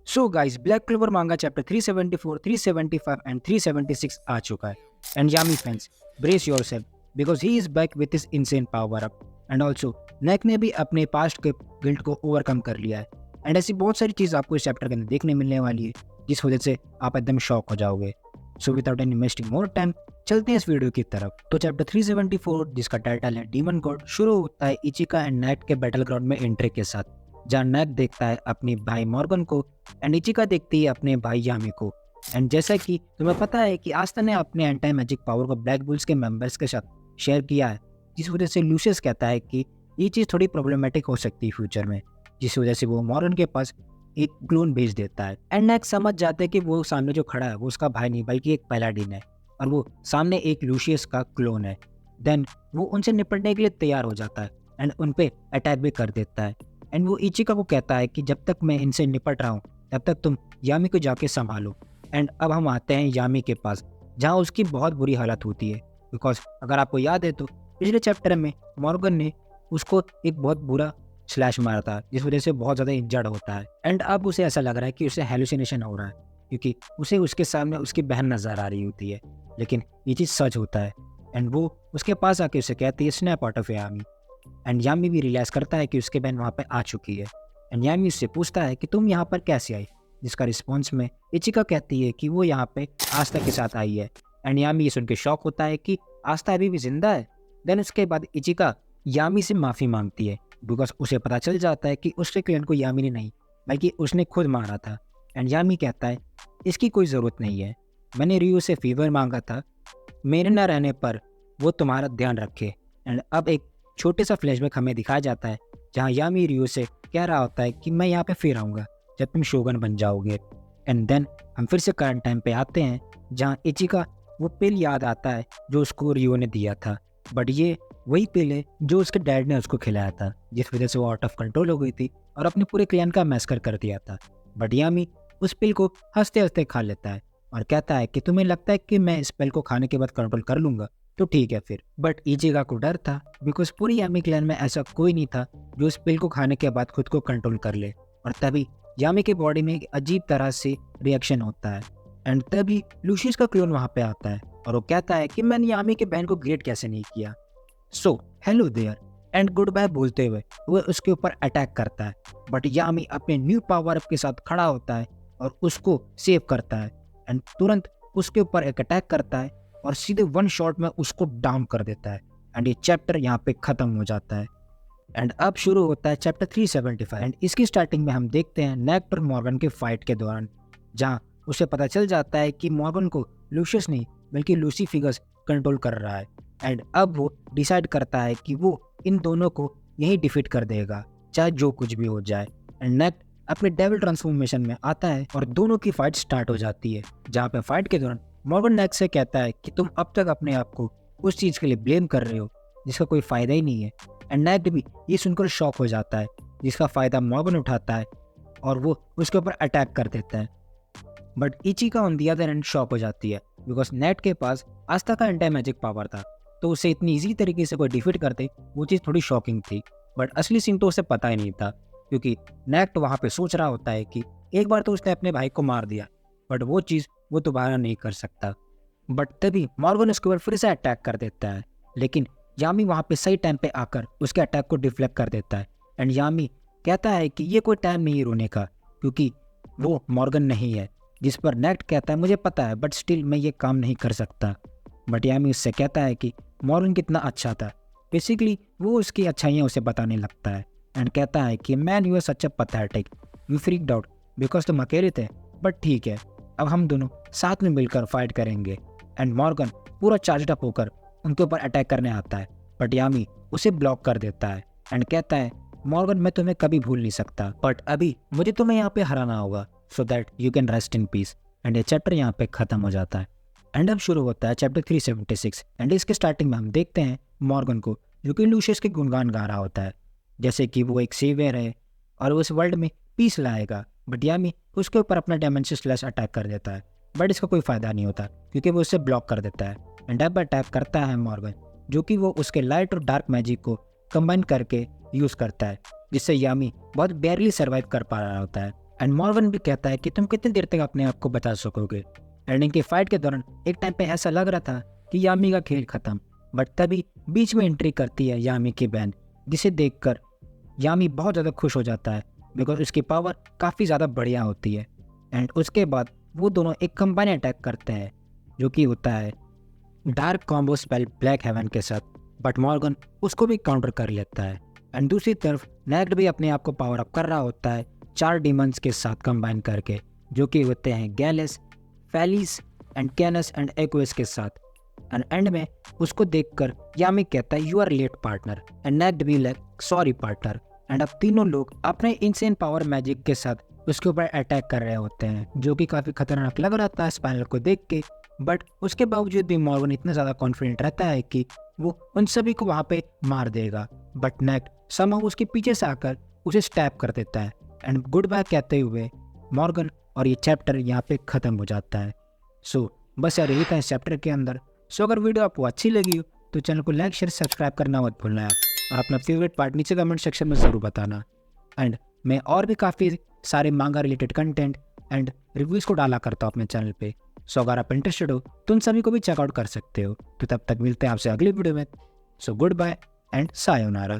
So guys, Black Clover manga chapter 374, 375 and 376 आ चुका है। And Yami fans, brace yourself because he is back with his insane power up. And also नेक ने भी अपने past के गिल्ट को ओवरकम कर लिया है। एंड ऐसी बहुत सारी चीज़ आपको इस चैप्टर के अंदर देखने मिलने वाली है, जिस वजह से आप एकदम शॉक हो जाओगे। So without any wasting more time, चलते हैं इस वीडियो की तरफ। तो चैप्टर 374, जिसका टाइटल है डीमन गॉड, शुरू होता है इचिका एंड नाइट के बैटल ग्राउंड में एंट्री के साथ, जहाँ नाइट देखता है अपने भाई मॉर्गन को एंड इचिका देखती है अपने भाई यामी को। एंड जैसा कि तुम्हें पता है कि आस्था ने अपने एंटी मैजिक पावर को ब्लैक बुल्स के मेंबर्स के साथ शेयर किया है, जिस वजह से लूसियस कहता है कि ये चीज़ थोड़ी प्रॉब्लमेटिक हो सकती है फ्यूचर में, जिस वजह से वो मॉर्गन के पास एक क्लोन भेज देता है। एंड नेक्स्ट समझ जाते हैं कि वो सामने जो खड़ा है वो उसका भाई नहीं बल्कि एक पैलाडिन है, और वो सामने एक लूसियस का क्लोन है। देन वो उनसे निपटने के लिए तैयार हो जाता है एंड उन पे अटैक भी कर देता है। एंड वो इचिका को कहता है कि जब तक मैं इनसे निपट रहा हूँ तब तक तुम यामी को जाके संभालो। एंड अब हम आते हैं यामी के पास, जहाँ उसकी बहुत बुरी हालत होती है, बिकॉज अगर आपको याद है तो पिछले चैप्टर में मॉर्गन ने उसको एक बहुत बुरा स्लैश मारा था, जिस वजह से बहुत ज़्यादा इंजर्ड होता है। एंड अब उसे ऐसा लग रहा है कि उसे हेलुसिनेशन हो रहा है, क्योंकि उसे उसके सामने उसकी बहन नजर आ रही होती है, लेकिन ये चीज़ सच होता है। एंड वो उसके पास आके उसे कहती है snap out of Yami. And Yami भी रियलाइज़ करता है कि उसकी बहन वहाँ पे आ चुकी है। एंड यामी उससे पूछता है कि तुम यहाँ पर कैसे आई, जिसका रिस्पॉन्स में इचिका कहती है कि वो यहाँ पे आस्था के साथ आई है। एंड यामी ये सुन के शॉक होता है कि आस्था अभी भी जिंदा है। देन उसके बाद इचिका यामी से माफ़ी मांगती है, बिकॉज उसे पता चल जाता है कि उसके क्लियंट को यामी ने नहीं बल्कि उसने खुद मारा था। एंड यामी कहता है इसकी कोई ज़रूरत नहीं है, मैंने रियो से फीवर मांगा था, मेरे न रहने पर वो तुम्हारा ध्यान रखे। एंड अब एक छोटे सा फ्लैशबैक हमें दिखाया जाता है, जहाँ यामी रियो से कह रहा होता है कि मैं यहाँ पे फिर आऊँगा जब तुम शोगन बन जाओगे। एंड देन हम फिर से करंट टाइम पे आते हैं, जहाँ इचिका वो पिल याद आता है जो उसको रियो ने दिया था, बट ये वही पिल है जो उसके डैड ने उसको खिलाया था, जिस वजह से वो आउट ऑफ कंट्रोल हो गई थी और अपने पूरे क्लैन का मैसकर कर दिया था। बट यामी उस पिल को हंसते हंसते खा लेता है और कहता है कि तुम्हें लगता है कि मैं इस पिल को खाने के बाद कंट्रोल कर लूंगा, तो ठीक है फिर। बट इचिका को डर था, बिकॉज पूरी यामी क्लैन में ऐसा कोई नहीं था जो इस पिल को खाने के बाद खुद को कंट्रोल कर ले। और तभी यामी के बॉडी में एक अजीब तरह से रिएक्शन होता है। एंड तभी लूशियस का क्लोन वहाँ पे आता है और वो कहता है कि मैंने यामी के बहन को ग्रेट कैसे नहीं किया। So hello there, and good bye बोलते हुए वो उसके ऊपर अटैक करता है, बट यामी अपने न्यू पावर अप के साथ खड़ा होता है और उसको सेव करता है। एंड तुरंत उसके ऊपर एक अटैक करता है और सीधे वन शॉट में उसको डाउन कर देता है। एंड ये चैप्टर यहाँ पे खत्म हो जाता है। एंड अब शुरू होता है चैप्टर 375। एंड इसकी स्टार्टिंग में हम देखते हैं नेक्ट और मॉर्गन के फाइट के दौरान, जहाँ उसे पता चल जाता है कि मॉर्गन को लूशियस नहीं बल्कि लूसी फिगर्स कंट्रोल कर रहा है। एंड अब वो डिसाइड करता है कि वो इन दोनों को यही डिफीट कर देगा, चाहे जो कुछ भी हो जाए। एंड नेक्ट अपने डेविल ट्रांसफॉर्मेशन में आता है और दोनों की फाइट स्टार्ट हो जाती है, जहाँ पे फाइट के दौरान मॉर्गन नेक्ट से कहता है कि तुम अब तक अपने आप को उस चीज़ के लिए ब्लेम कर रहे हो जिसका कोई फ़ायदा ही नहीं है। एंड नेक्ट भी ये सुनकर शॉक हो जाता है, जिसका फ़ायदा मॉर्गन उठाता है और वो उसके ऊपर अटैक कर देता है। But Ichika on the other and shock हो जाती है, बिकॉज नेट के पास आस्था का एंटी मैजिक पावर था, तो उसे इतनी इजी तरीके से कोई डिफीट करते वो चीज़ थोड़ी शॉकिंग थी। बट असली सीन तो उसे पता ही नहीं था, क्योंकि नेट वहाँ पे सोच रहा होता है कि एक बार तो उसने अपने भाई को मार दिया, बट वो चीज़ वो दोबारा नहीं कर सकता। बट तभी मॉर्गन उसके ऊपर फिर से अटैक कर देता है, लेकिन यामी वहाँ पे सही टाइम पे आकर उसके अटैक को डिफ्लेक्ट कर देता है। एंड यामी कहता है कि ये कोई टाइम नहीं रोने का, क्योंकि वो मॉर्गन नहीं है, जिस पर नेक्ट कहता है मुझे पता है बट स्टिल मैं ये काम नहीं कर सकता। बट यामी उससे कहता है कि मॉर्गन कितना अच्छा था, बेसिकली वो उसकी अच्छाइयाँ उसे बताने लगता है। एंड कहता है कि man you are such a pathetic, you freaked out because तुम अकेले थे, बट ठीक है अब हम दोनों साथ में मिलकर फाइट करेंगे। एंड मॉर्गन पूरा चार्जड अप होकर उनके ऊपर अटैक करने आता है, बट यामी उसे ब्लॉक कर देता है एंड कहता है मॉर्गन मैं तुम्हें कभी भूल नहीं सकता, बट अभी मुझे तुम्हें यहाँ पे हराना होगा so that you can rest in peace. And ये चैप्टर यहाँ पे खत्म हो जाता है। एंड अब शुरू होता है चैप्टर 376। एंड इसके स्टार्टिंग में हम देखते हैं मॉर्गन को, जो कि लूशियस के गुणगान गा रहा होता है, जैसे कि वो एक सेवियर है और उस वर्ल्ड में पीस लाएगा। बट यामी उसके ऊपर अपना डायमेंशन स्लैश अटैक कर देता है, बट इसका कोई फ़ायदा नहीं होता क्योंकि वो उससे ब्लॉक कर देता है। एंड अब अटैक करता है मॉर्गन, जो कि वो उसके लाइट और डार्क मैजिक को कंबाइन करके यूज़ करता है, जिससे यामी बहुत बेयरली सर्वाइव कर पा रहा होता है। एंड मॉर्गन भी कहता है कि तुम कितनी देर तक अपने आप को बचा सकोगे। एंड इनकी फाइट के दौरान एक टाइम पे ऐसा लग रहा था कि यामी का खेल खत्म, बट तभी बीच में एंट्री करती है यामी की बहन, जिसे देखकर यामी बहुत ज़्यादा खुश हो जाता है बिकॉज उसकी पावर काफ़ी ज़्यादा बढ़िया होती है। एंड उसके बाद वो दोनों एक कंबाइन अटैक करते हैं जो कि होता है dark combo spell black heaven के साथ, बट मॉर्गन उसको भी काउंटर कर लेता है। एंड दूसरी तरफ नेक्ड भी अपने आप को पावर अप कर रहा होता है 4 डीमंस के साथ कंबाइन करके, जो कि होते हैं गैलेस, फैलिस एंड कैनस एंड एक्वेस के साथ। एंड एंड में उसको देखकर यामी कहता है you are late partner and Nacht भी लाइक सॉरी पार्टनर। एंड अब तीनों लोग अपने इनसेन पावर मैजिक के साथ उसके ऊपर अटैक कर रहे होते हैं, जो कि काफ़ी खतरनाक लग रहा था स्पाइनल को देख के। बट उसके बावजूद भी मॉर्गन इतना ज़्यादा कॉन्फिडेंट रहता है कि वो उन सभी को वहाँ पे मार देगा, बट नेक्ड समहाउ उसके पीछे से आकर उसे स्टैप कर देता है। एंड गुड बाय कहते हुए मॉर्गन और ये चैप्टर यहाँ पे ख़त्म हो जाता है। सो बस यार यही था इस चैप्टर के अंदर। सो अगर वीडियो आपको अच्छी लगी हो तो चैनल को लाइक शेयर सब्सक्राइब करना मत भूलना यार, और अपना फेवरेट पार्ट नीचे कमेंट सेक्शन में ज़रूर बताना। एंड मैं और भी काफ़ी सारे मांगा रिलेटेड कंटेंट एंड रिव्यूज़ को डाला करता हूँ अपने चैनल पे। सो अगर आप इंटरेस्टेड हो तो उन सभी को भी चेकआउट कर सकते हो। तो तब तक मिलते हैं आपसे अगली वीडियो में। So good bye and sayonara.